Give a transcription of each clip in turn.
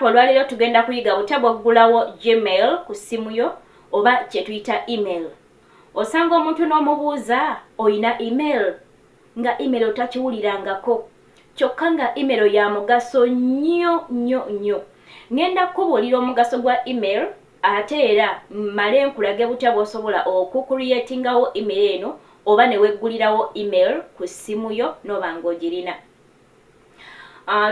Olunaku olwaleero tugenda kuyiga butabo oggulawo Gmail ku ssimu yo oba kye tuyita email. Osanga omuntu n'omubuuza oyina email nga email otakiwulirangako kyokka nga email ya mugaso nnyo. Ngenda kubuulira omugaso gwa email ate era mmale nkulage butya bw'osobola okucreatingawo email eno oba ne weggulirawo email ku ssimu yo n'oba ng'ogirina.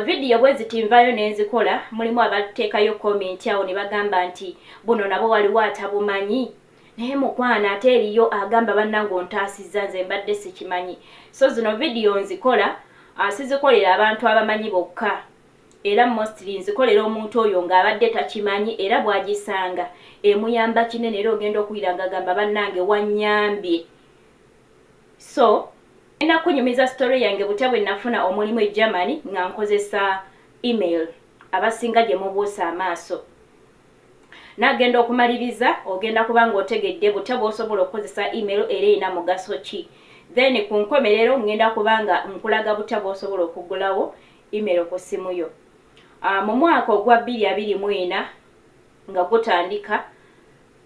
Video bweziti nvayo nenzikola mulimu abateekayo comment awo ne bagamba nti buno nabo waliwo atabumanyi naye mukwana ate eriyo agamba bannange ontaasizza nze mbadde sikimanyi. So zino video nzikola sizikolera abantu abamanyi bokka era mostly nzikolera omuntu oyo ng'abadde takimanyi era bw'agisanga emuyamba kinene era ogenda okuwulira ng'agamba bannange wannyambye. So ena kunyumiza story yange butya bwe nafuna omulimu e Germany nga nkozesa email abasinga gye mubuusa amaaso. Nagenda okumaliriza ogenda kubanga otegedde butya bw'osobola okukozesa email era erina mugaso ki. Then ku nkomerero ngenda kubanga nkulaga butya bw'osobola okuggulawo email ku ssimu yo. Mu mwaka ogwa 2024 nga gutandika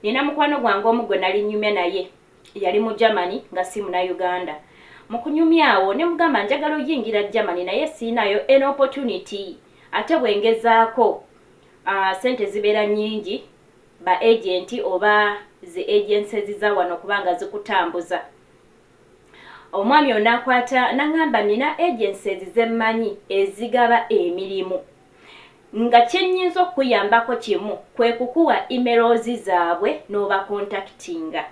nina mukwano gwange omu gwe nali nnyumya naye yali mu Germany nga si muna Uganda. Mu kunyumyawo ne mugamba njagala oyingira Germany naye siinayo an opportunity ate bwengezaako sente zibeera nnyingi ba agent oba zi agencies za wano kubanga zikutambuza. Omwami ono akwata nangamba nina agencies zemmanyi ezigaba emirimu nga kyennyinza okuyambako kimu kwe kukuwa emails zaabwe n'oba contactinga.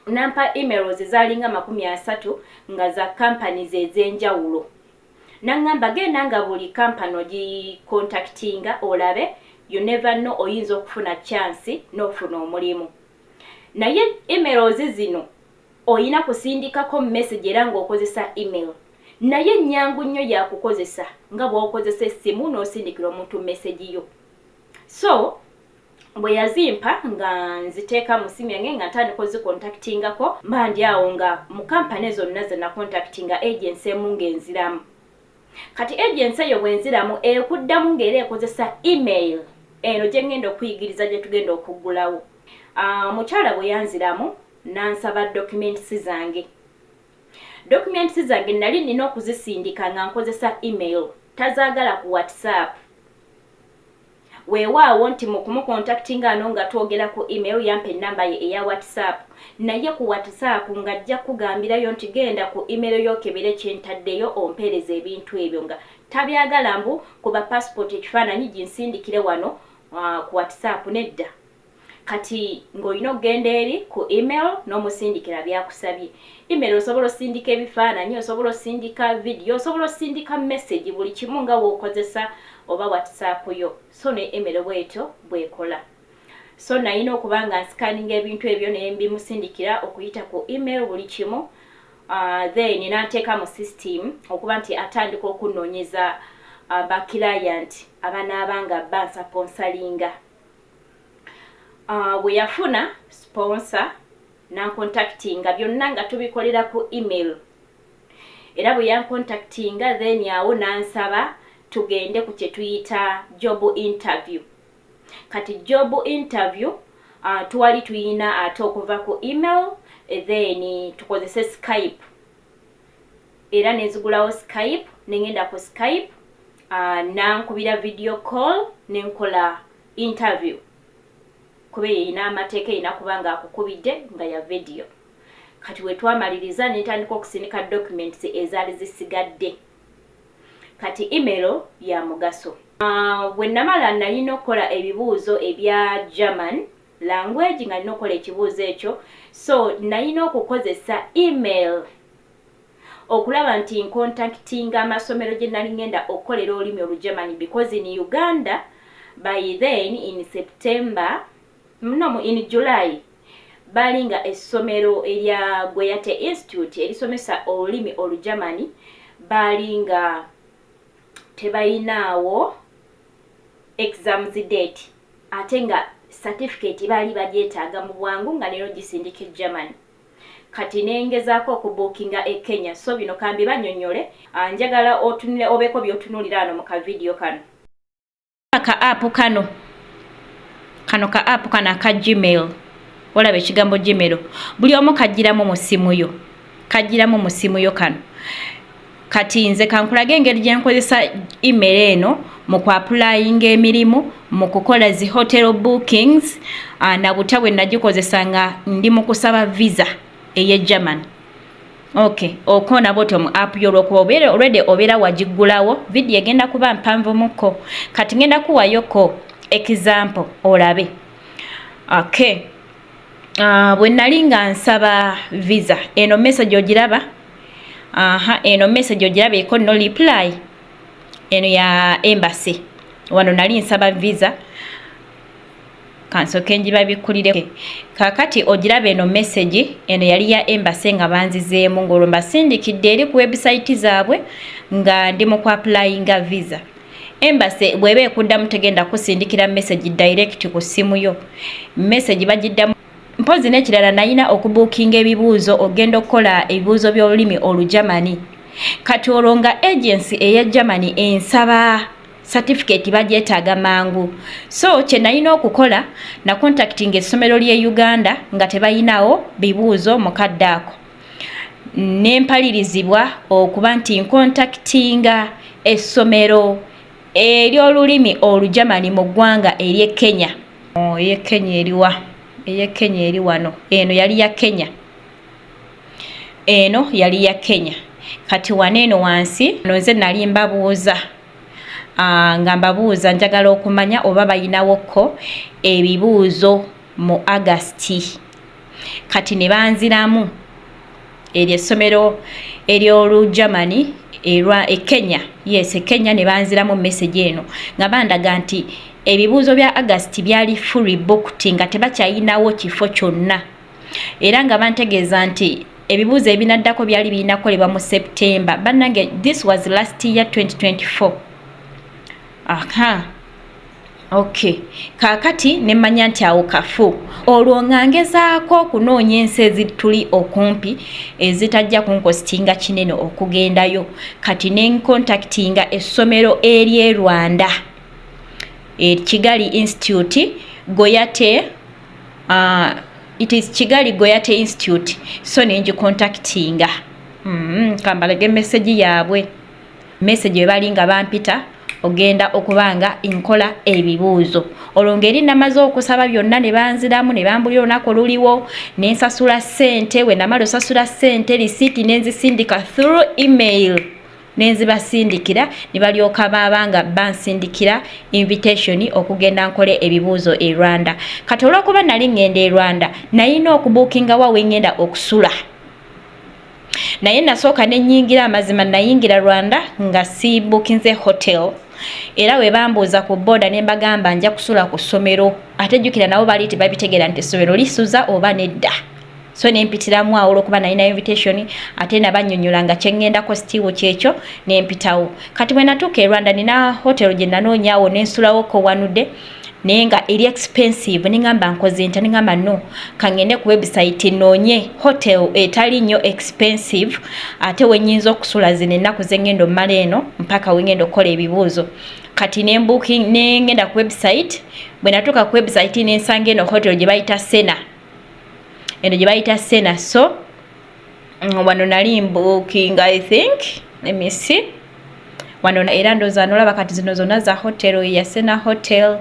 Nampa emails zalinga 30 nga za companies ez'enjawulo. Nangamba genda nga buli company ogi contactinga olabe you never know oyinza okufuna chance n'ofuna omulimu. Naye emails zino oyina kusindikako message era ng'okozesa email. Naye nnyangu nnyo ya kukozesa nga bw'okozesa essimu n'osindikira omuntu message yo. So bwe yazimpa nga nziteeka mu ssimu yange nga ntandika ozicontactingako mba ndi awo nga mu kampani zonna ze nacontactinga agency emu ng'enziramu. Kati agency eyo bw'enziramu ekuddamu ng'era ekozesa email eno gye ngenda okuyigiriza gye tugenda okuggulawo. Mukyala bwe yanziramu nansaba documents zange. Documents zange nali nina okuzisindika nga nkozesa email tazaagala ku WhatsApp. Weewaawo nti mu kumucontactinga ano nga twogera ku email yampa ennamba ye eya WhatsApp naye ku WhatsApp ng'ajja kugambirayo nti genda ku email y'okebere kyentaddeyo ompeereza ebintu ebyo nga tabyagala mbu kuba passport ekifaananyi ginsindikire wano ku WhatsApp nedda. Kati ng'olina okugenda eri ku email n'omusindikira byakusabye. Email osobola osindika ebifaananyi, osobola osindika video, osobola osindika message buli kimu nga w'okozesa oba WhatsApp yo. So ne email bwetyo bwekola. So nayina okuba nga nscanninga ebintu ebyo ne mbimusindikira okuyita ku email buli kimu. Then n'ateeka mu system okuba nti atandika okunoonyeza ba client abanaabanga bansponsoringa. Bwe yafuna sponsor nancontactinga byonna nga tubikolera ku email. Era bwe yancontactinga then awo nansaba tugende ku kye tuyita job interview. Kati job interview twali tuyina ate okuva ku email then tukozese Skype. Era nenzigulawo Skype nengenda ku Skype nankubira video call nenkola interview. Kuba yina amateeka yina kubanga akukubidde nga ya video. Kati we twamaliriza nentandika okusindika documents ezaali zisigadde. Kati email ya mugaso. Bwe namala nalina okukola ebibuuzo ebya German language nga nina okukola ekibuuzo ekyo. So nalina okukozesa email okulaba nti ncontactinga amasomero gye nali ngenda okukolera olulimi Olugermany because in Uganda by then in September in July balinga essomero erya Gweyate Institute erisomesa olulimi Olugermany balinga tebayinaawo exams date ate nga certificate bali bagyetaaga mu bwangu nga leero gisindika Germany. Kati nengezaako okubookinga e Kenya so bino kambi banyonyole njagala otunule obeko byotunulira ano mu ka video kano. ka app kano ka app kana aka Gmail olaba ekigambo Gmail buli omu kagiramu mu simu yo kano kati nze kankulage engeri gye nkozesa email eno mu ku-applyinga emirimu mu kukola zi hotel bookings na butawe nagikozesa nga ndi mu kusaba visa eye German. Okay, okona bottom app y'olwokuba obeera wagigulawo video egenda kuba mpanvu muko kati ngenda kuwayoko example olabe. Okay, bwe nali nga nsaba visa eno message ogiraba. Eno message ogiraba eko no reply eno ya embassy wano nali nsaba visa kansoke njibabikulire kakati ogiraba eno message eno yali ya embassy nga banzizeemu ng'olwo mbasindikidde eri ku website zaabwe nga ndi mu ku-applyinga visa. Embassy bw'eba ekuddamu tegenda kusindikira message direct ku simu yo, message bagiddamu. Mpozi n'ekirala nayina okubuukinga ebibuuzo ogenda okukola ebibuuzo by'olulimi Olujamani. Kati olwo nga agency eya Germany ensaba certificate bagyetaaga mangu. So kye nayina okukola na contacting essomero ly'e Uganda nga tebayinawo bibuuzo mukadde ako. Nempalirizibwa okuba nti ncontactinga essomero ery'olulimi Olujamani mu ggwanga ery'e Kenya. Ey'e Kenya eriwa? Ey'e Kenya eri wano. Eno yali ya Kenya. Eno yali ya Kenya. Kati waneeno wansi nze nali mbabuuza nga mbabuuza njagala okumanya oba bayinawokko ebibuuzo mu August. Kati ne banziramu eryo essomero ery'Olujamani e Kenya. Yes, e Kenya ne banziramu message eno nga bandaga nti ebibuuzo bya August byali fully booked nga tebakyayinawo kifo kyonna era nga bantegeeza nti ebibuuzo ebinaddako byali birinakolebwa mu September. Bannange this was last year 2024. Okay, kakati nemmanya nti awo kafu olwo nga ngezaako okunoonya ensi ezituli okumpi ezitajja kunkositinga kinene okugendayo. Kati nencontactinga essomero ery'e Rwanda Kigali Institute Goyate. It is Kigali Goyate Institute. So nengicontactinga kambalage message yaabwe. Message ebali nga bampita ogenda okubanga inkola ebibuuzo. Olwo ngeri namaze okusaba byonna ne banziramu ne bambulira olunaku oluliwo nensasula ssente. We namala osasula ssente risiiti nenzisindika through email nenzibasindikira ne balyoka babanga bansindikira invitation okugenda nkole ebibuuzo e Rwanda. Kati olwokuba nali ngenda e Rwanda nayina okubuukinga wa wengenda okusula. Naye nasooka nenyingira amazima nayingira Rwanda nga si bookinze hotel. Era we bambuuza ku boda ne mbagamba nja kusula ku ssomero. Ate jjukira nabo bali tebabitegeera nti essomero lisuza oba nedda. So nempitiramu awo olwokuba nalina invitation ate nabannyonnyola nga kyengendako sitiiwo kyekyo nempitawo. Kati bwe natuuka e Rwanda nina hotel gye nanoonyaawo nensulawoko wanudde naye nga eri expensive. Nengamba nkoze nta nengamba no kangende ku website noonye hotel etali nnyo expensive ate wenyinza okusula zino ennaku zengendo mmala eno mpaka wengendo okukola ebibuuzo. Kati nembooking nengenda ku website. Bwe natuuka ku website nensanga eno hotel gye bayita Sena. Eno gye bayita Sena. So wano nali mbooking I think. Let me see. Wano era ndooza nolaba kati zino zonna za hotel ya Sena Hotel.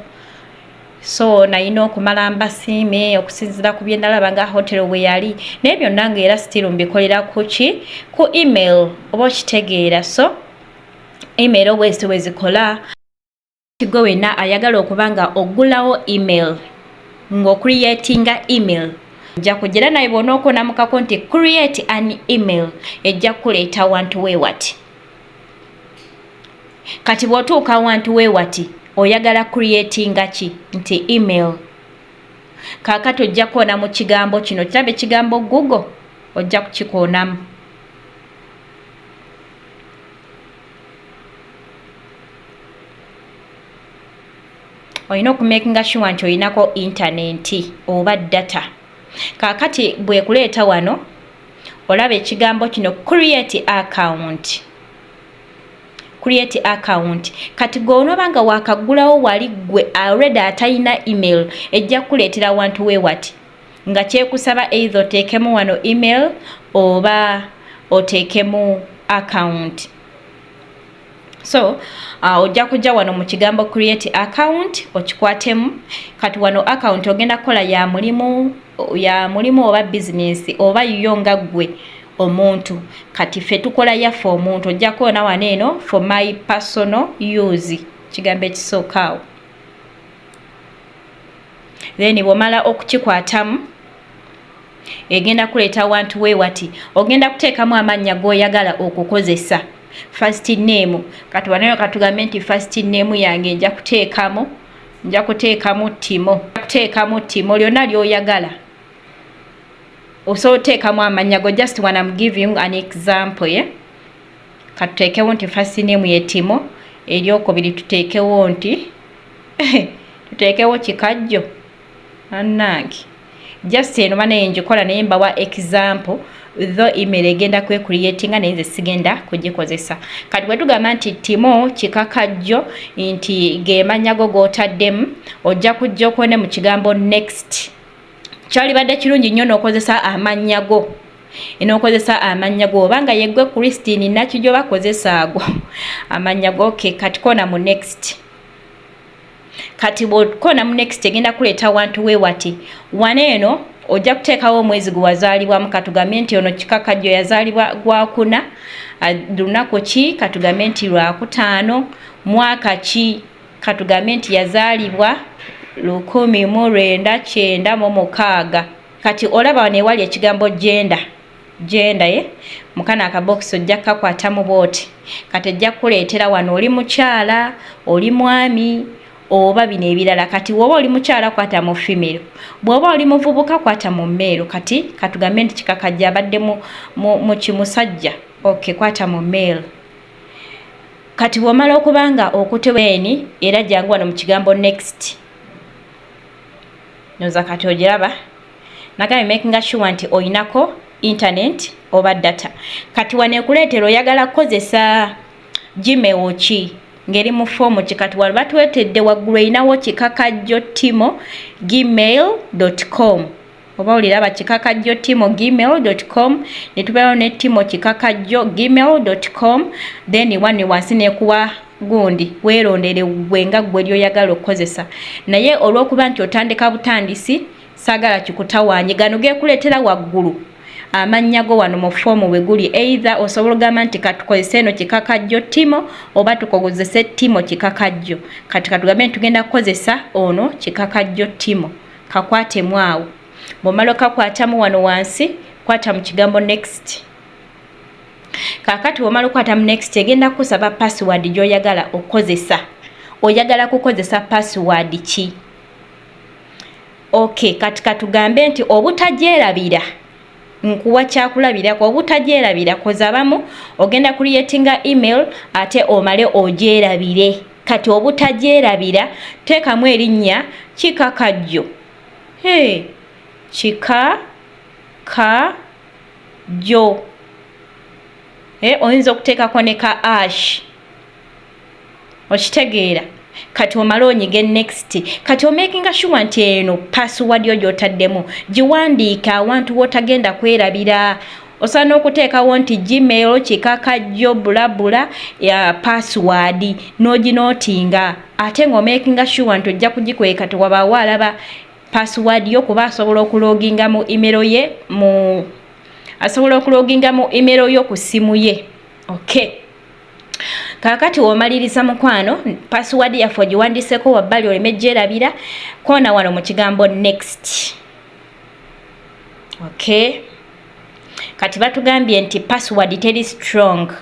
So nayina okumala mbasiime okusinzira ku bye ndalaba nga hotel we yali. Naye byonna nga era still mbikolera kuki ku email oba okitegeera. So email wezi wezikola gwe wenna ayagala okuba nga oggulawo email ng'ocreatinga email ojja kujjira naye bw'onookonamukako nti create an email ejja kukuleeta wantu weewati. Kati bw'otuuka wantu weewati oyagala creatinga ki nti email. Kaakati ojja kukoona mu kigambo kino kiraba ekigambo Google ojja kukikoonamu. Olina okumakinga sure nti olinako internet oba data. Kaakati bwekuleeta wano olaba ekigambo kino create account. create account. Kati gonobanga wakagulawo wali gwe already atayina email ejja kuleetera abantu we wati nga kyekusaba either oteekemu wano email oba oteekemu account. So ojja kujja wano mu kigambo create account okikwatemu. Kati wano account ogenda kukola ya mulimu oba business oba yo nga gwe omuntu. Kati ffe tukola yaffe omuntu ojja kuona wano eno for my personal use kigambo ekisookawo. Then bw'omala okukikwatamu egenda kuleeta wantu we wati ogenda kuteekamu amannya g'oyagala okukozesa. First name kati wano katugambe nti first name yange nja kuteekamu Timo lyonna ly'oyagala. Osobola oteekamu amannya go. Just when I'm giving an example katuteekewo nti first name ye Timo, eryokubiri tuteekewo nti tuteekewo Kikajjo annange. Just eno bana njikola naye mbawa example though email egenda kwecreatinga naye nze sigenda kugikozesa. Kati bwe tugamba nti Timo Kikakajjo nti gemanya go gotaddemu ojja kujja okone mu kigambo next. Kyali badde kirungi nnyo n'okozesa amannya go. Enokozesa amannya go obanga yeggwe Christine nakyo bakozesa ago amannya go. Okay, kati kona mu next. Kati bw'okona mu next egenda kuleeta wantu we wati waneeno ojja kuteekawo omwezi gwe wazaalibwamu. Katugambe nti ono Kikakajjo yazaalibwa Gwakuna, lunaku ki? Katugambe nti Lwakutaano. Mwaka ki? Katugambe nti yazaalibwa 1996. Kati olaba wano ewali ekigambo gender mukana akabokisi ojja kukakwatamu bwoti. Kati ejja kuleetera wano oli mukyala, oli mwami oba bino ebirala. Kati woba oli mukyala kwata mu female, bwoba oli muvubuka kwata mu male. Kati katugambe nti Kikakajjo abadde mu kimusajja, okay, kwata mu male. Kati bw'omala okubanga okutebeni era jangu wano mu kigambo next. Noza kati ogiraba nagambe making sure nti oyinako internet oba data. Kati wano ekuleetera oyagala kukozesa Gmail ki ngeri mu form ki. Kati wali batwetedde waggulu eyinawo Kikakajjo Timo gmail.com oba oliraba Kikakajjo Timo gmail.com ne tubeerawo ne Timo Kikakajjo gmail.com. Then wano wansi nekuwa gundi weerondere gwenga gwe lyoyagala okukozesa. Naye olw'okuba nti otandika butandisi saagala kikutawaanye gano geekuleetera waggulu amannya go wano mu form we guli. Either osobola ogamba nti katukozese eno Kikakajjo Timo oba tukozese Timo Kikakajjo. Kati katugambe nti tugenda kukozesa ono Kikakajjo Timo. Kakwatemu awo. Bw'omala okakwatamu wano wansi kwata mu kigambo next. Kakati bw'omala okukwata mu next egenda kusaba password gy'oyagala okukozesa. Oyagala kukozesa password ki? Okay, kati katugambe nti obutagyerabira nkuwa kyakulabirako. Obutagyerabira koza abamu ogenda creatinga email ate omale ogyerabire. Kati obutagyerabira teekamu erinnya Kikakajjo. Kikakajjo. Oyinza okuteekako ne ka ash. Okitegeera? Kati omala onyige next. Kati omakinga sure nti eno password yo gy'otaddemu giwandiika awantu w'otagenda kwerabira. Osaana okuteekawo nti Gmail Kikakajjo bulabula ya password n'oginootinga ate ng'omakinga sure nti ojja kugikweka tewabaawo alaba password yo kuba asobola okuloginga mu email ye ku ssimu ye. Okay. Kakati womaliriza mukwano password yaffe giwandiiseko wabbali oleme gyerabira koona wano mu kigambo next. Okay. Kati batugambye nti password teri strong.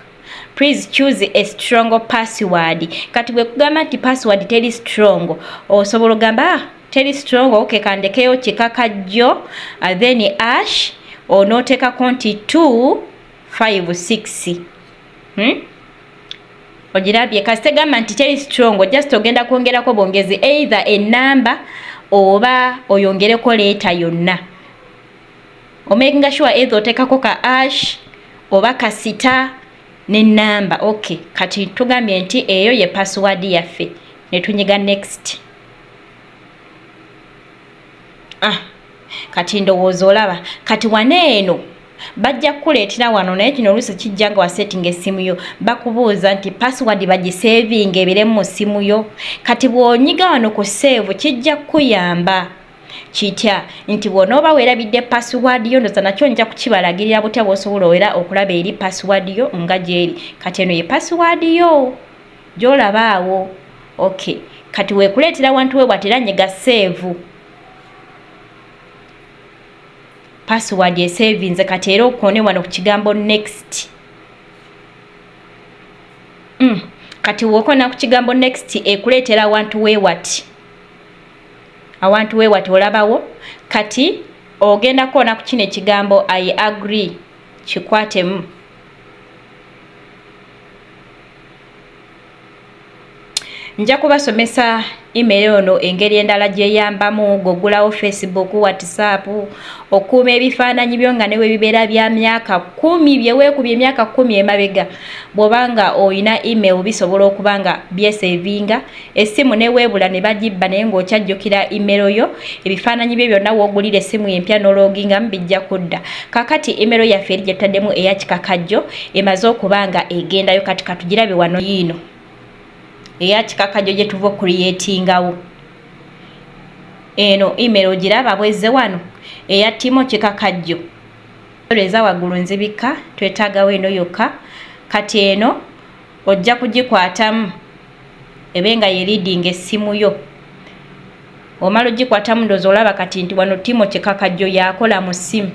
Please choose a strong password. Kati bwe kugamba nti password teri strong osobola ogamba teri strong, okay, kandekeyo Kikakajjo then ash onooteekako nti 256. Ogirabye kasi tegamba nti teri strong, just ogenda kwongerako bwongezi either enamba oba oyongereko leeta yonna. Omakinga sure either oteekako ka ash oba kasita ne namba. Okay, kati tugambye nti eyo ye password yaffe ne tunyiga next. Kati ndowooza olaba kati waneeno bajja kuleetera wano naye kino oluusi kijja nga wasettinga essimu yo bakubuuza nti password bagisevinga ebire mu ssimu yo. Kati bw'onyiga wano ku save kijja kuyamba kitya nti bw'onooba weerabidde password yo ndoza nakyo nja kukibalagirira butya bw'osobola owera okulaba eri password yo nga gyeri. Kati eno ye password yo gy'olaba awo. Okay, kati weekuleetera wantu we bwatera nyiga save. Password esavinze kati era okone wano ku kigambo next. Kati wokona ku kigambo next ekuleetera awantu weewati. Awantu weewati olabawo. Kati ogenda kuona ku kino ekigambo I agree kikwatemu. Nja kubasomesa email ono engeri endala gyeyambamu gogulawo Facebook, WhatsApp, okuuma ebifaananyi byo nga newe bibeera bya myaka 10 byeweekubye emyaka 10 emabega. Bw'obanga oyina email bisobola okuba nga byesevinga, essimu neweebula ne bagibba naye ng'okyajjukira email yo, ebifaananyi bye byonna w'ogulira essimu empya n'oloogingamu bijja kudda. Kakati email yaffe eri gye tutaddemu eya kikakajjo emaze okuba nga egendayo. Kati katugirabe wano yiino eya kikakajjo gye tuva okuliyetingawo. Eno email ogiraba bwezze wano eya Timo Kikakajjo. Olweza waggulu nzibika twetaagawo eno yokka. Kati eno ojja kugikwatamu ebe nga ye reading essimu yo. Omala ogikwatamu ndowooza olaba kati nti wano Timo Kikakajjo yakola mu ssimu.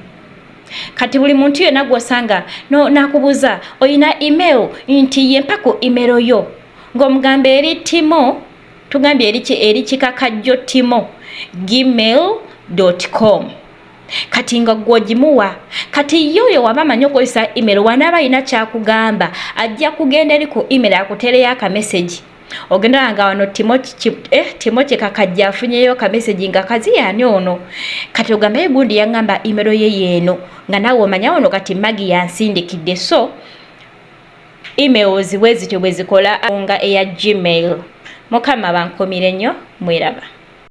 Kati buli muntu yonna gw'osanga nakubuuza oyina email nti ye mpa ku email yo. Ng'omugamba eri Timo, tugambye eri Kikakajjo Timo gmail.com. Kati nga gw'ogimuwa kati yoyo waba amanyi okozesa email wanaaba alina kyakugamba ajja kugenda eri ku email akutereyo akameseji. Ogenda nga wano Timo Kikakajjo afunyeyo akameseji nga kaziyaani ono. Kati ogambe gundi yaŋŋamba email ye yeeno nga naawe omanya ono kati Magi yansindikidde. So emails bwe zityo bwe zikola nga eya Gmail. Mukama bankomire nnyo mweraba.